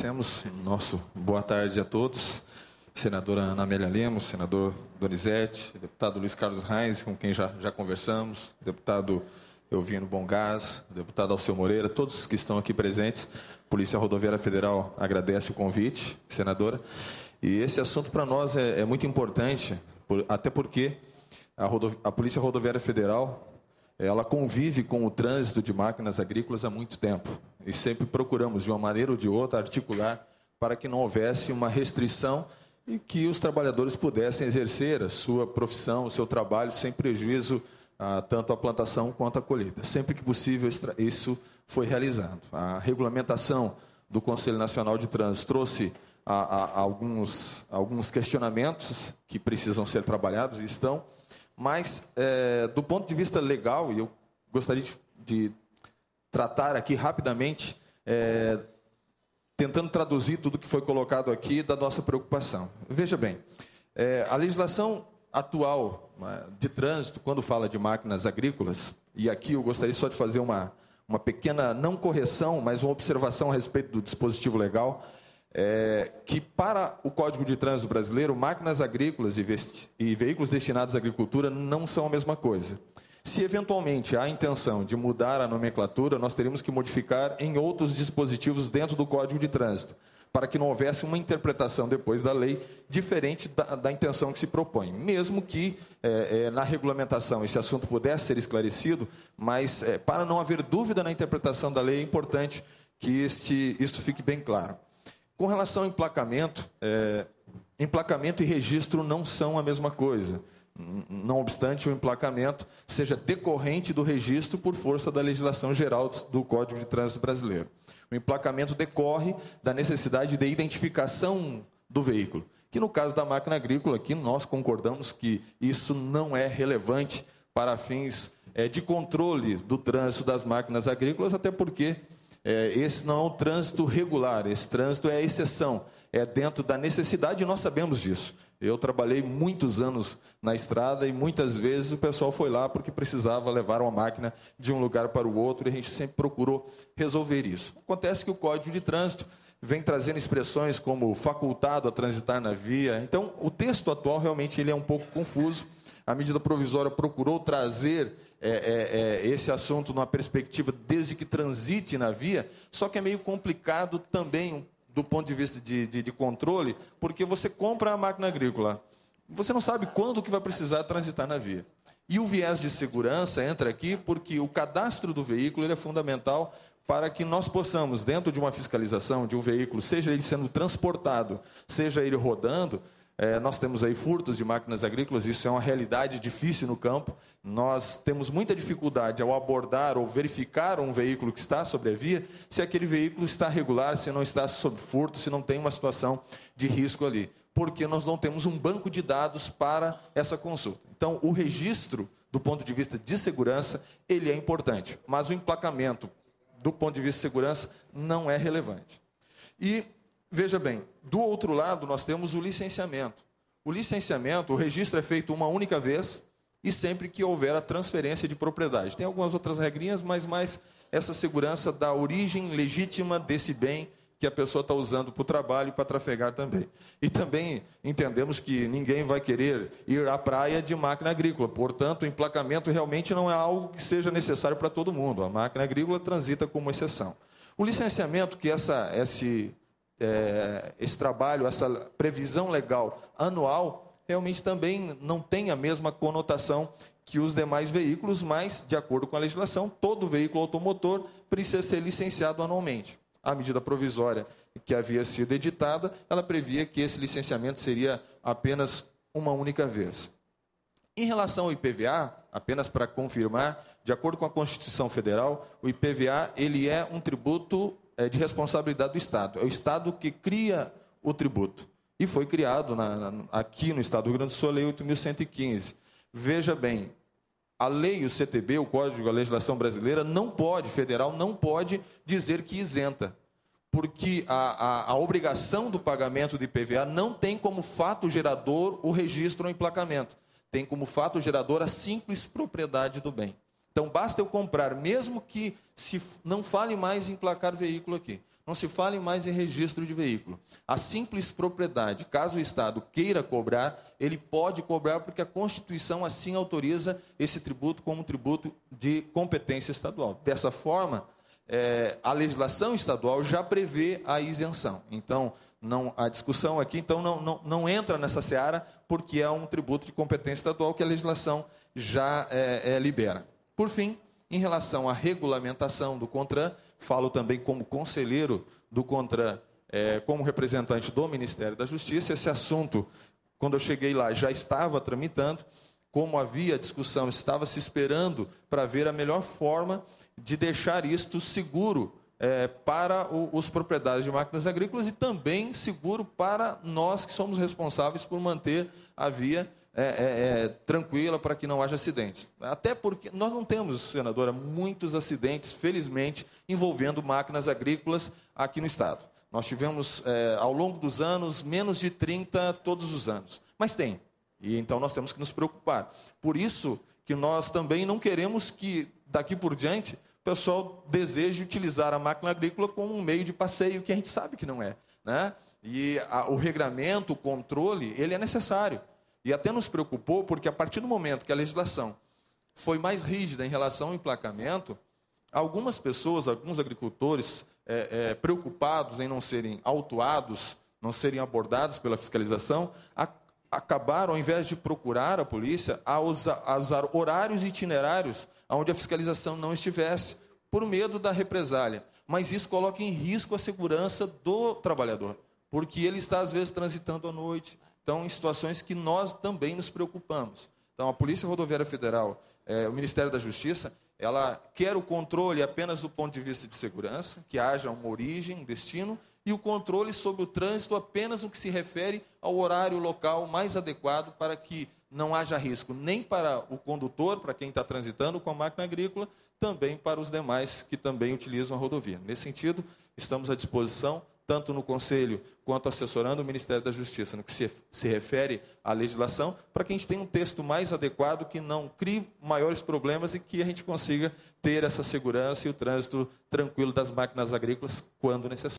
Temos nosso boa tarde a todos. Senadora Ana Amélia Lemos, senador Donizete, deputado Luiz Carlos Reis, com quem já conversamos, deputado Elvino Bongás, deputado Alceu Moreira, todos que estão aqui presentes. Polícia Rodoviária Federal agradece o convite, senadora. E esse assunto para nós é muito importante, até porque a Polícia Rodoviária Federal ela convive com o trânsito de máquinas agrícolas há muito tempo. E sempre procuramos, de uma maneira ou de outra, articular para que não houvesse uma restrição e que os trabalhadores pudessem exercer a sua profissão, o seu trabalho, sem prejuízo tanto à plantação quanto à colheita. Sempre que possível, isso foi realizado. A regulamentação do Conselho Nacional de Trânsito trouxe alguns questionamentos que precisam ser trabalhados e estão, mas, do ponto de vista legal, e eu gostaria de tratar aqui rapidamente, tentando traduzir tudo que foi colocado aqui da nossa preocupação. Veja bem, a legislação atual de trânsito, quando fala de máquinas agrícolas, e aqui eu gostaria só de fazer uma pequena, não correção, mas uma observação a respeito do dispositivo legal, que para o Código de Trânsito brasileiro, máquinas agrícolas e veículos destinados à agricultura não são a mesma coisa. Se eventualmente há a intenção de mudar a nomenclatura, nós teríamos que modificar em outros dispositivos dentro do Código de Trânsito, para que não houvesse uma interpretação depois da lei diferente da intenção que se propõe. Mesmo que na regulamentação esse assunto pudesse ser esclarecido, mas para não haver dúvida na interpretação da lei, é importante que isto fique bem claro. Com relação ao emplacamento, emplacamento e registro não são a mesma coisa. Não obstante o emplacamento seja decorrente do registro por força da legislação geral do Código de Trânsito brasileiro. O emplacamento decorre da necessidade de identificação do veículo, que no caso da máquina agrícola, aqui nós concordamos que isso não é relevante para fins de controle do trânsito das máquinas agrícolas, até porque esse não é um trânsito regular, esse trânsito é a exceção, é dentro da necessidade e nós sabemos disso. Eu trabalhei muitos anos na estrada e muitas vezes o pessoal foi lá porque precisava levar uma máquina de um lugar para o outro e a gente sempre procurou resolver isso. Acontece que o Código de Trânsito vem trazendo expressões como facultado a transitar na via. Então, o texto atual realmente ele é um pouco confuso. A medida provisória procurou trazer esse assunto numa perspectiva desde que transite na via, só que é meio complicado também do ponto de vista de controle, porque você compra a máquina agrícola, você não sabe quando que vai precisar transitar na via. E o viés de segurança entra aqui porque o cadastro do veículo ele é fundamental para que nós possamos, dentro de uma fiscalização de um veículo, seja ele sendo transportado, seja ele rodando, nós temos aí furtos de máquinas agrícolas, isso é uma realidade difícil no campo. Nós temos muita dificuldade ao abordar ou verificar um veículo que está sobre a via, se aquele veículo está regular, se não está sob furto, se não tem uma situação de risco ali. Porque nós não temos um banco de dados para essa consulta. Então, o registro, do ponto de vista de segurança, ele é importante. Mas o emplacamento, do ponto de vista de segurança, não é relevante. E veja bem, do outro lado nós temos o licenciamento. O licenciamento, o registro é feito uma única vez e sempre que houver a transferência de propriedade. Tem algumas outras regrinhas, mas mais essa segurança da origem legítima desse bem que a pessoa está usando para o trabalho e para trafegar também. E também entendemos que ninguém vai querer ir à praia de máquina agrícola, portanto, o emplacamento realmente não é algo que seja necessário para todo mundo. A máquina agrícola transita como exceção. O licenciamento, que esse trabalho, essa previsão legal anual, realmente também não tem a mesma conotação que os demais veículos, mas, de acordo com a legislação, todo veículo automotor precisa ser licenciado anualmente. A medida provisória que havia sido editada, ela previa que esse licenciamento seria apenas uma única vez. Em relação ao IPVA, apenas para confirmar, de acordo com a Constituição Federal, o IPVA ele é um tributo de responsabilidade do Estado. É o Estado que cria o tributo. E foi criado aqui no Estado do Rio Grande do Sul a Lei 8.115. Veja bem, a lei, o CTB, o Código, a legislação brasileira, federal, não pode dizer que isenta. Porque a obrigação do pagamento de IPVA não tem como fato gerador o registro ou emplacamento. Tem como fato gerador a simples propriedade do bem. Então, basta eu comprar, mesmo que se não fale mais em emplacar veículo aqui. não se fale mais em registro de veículo. A simples propriedade, caso o Estado queira cobrar, ele pode cobrar porque a Constituição assim autoriza esse tributo como um tributo de competência estadual. Dessa forma, a legislação estadual já prevê a isenção. Então, a discussão aqui então, não entra nessa seara, porque é um tributo de competência estadual que a legislação já libera. Por fim, em relação à regulamentação do CONTRAN, falo também como conselheiro do CONTRAN, como representante do Ministério da Justiça. Esse assunto, quando eu cheguei lá, já estava tramitando. Como havia discussão, estava se esperando para ver a melhor forma de deixar isto seguro para os proprietários de máquinas agrícolas e também seguro para nós que somos responsáveis por manter a via tranquila para que não haja acidentes. Até porque nós não temos, senadora, muitos acidentes, felizmente, envolvendo máquinas agrícolas aqui no Estado. Nós tivemos, ao longo dos anos, menos de 30 todos os anos. Mas tem. E então nós temos que nos preocupar. Por isso que nós também não queremos que, daqui por diante, o pessoal deseje utilizar a máquina agrícola como um meio de passeio, que a gente sabe que não é, né? E o regramento, o controle, ele é necessário. E até nos preocupou, porque a partir do momento que a legislação foi mais rígida em relação ao emplacamento, algumas pessoas, alguns agricultores, preocupados em não serem autuados, não serem abordados pela fiscalização, acabaram, ao invés de procurar a polícia, a usar horários e itinerários onde a fiscalização não estivesse, por medo da represália. Mas isso coloca em risco a segurança do trabalhador, porque ele está, às vezes, transitando à noite. Então, em situações que nós também nos preocupamos. Então, a Polícia Rodoviária Federal, o Ministério da Justiça, ela quer o controle apenas do ponto de vista de segurança, que haja uma origem, um destino, e o controle sobre o trânsito apenas no que se refere ao horário local mais adequado para que não haja risco nem para o condutor, para quem está transitando com a máquina agrícola, também para os demais que também utilizam a rodovia. Nesse sentido, estamos à disposição, tanto no Conselho quanto assessorando o Ministério da Justiça, no que se refere à legislação, para que a gente tenha um texto mais adequado, que não crie maiores problemas e que a gente consiga ter essa segurança e o trânsito tranquilo das máquinas agrícolas quando necessário.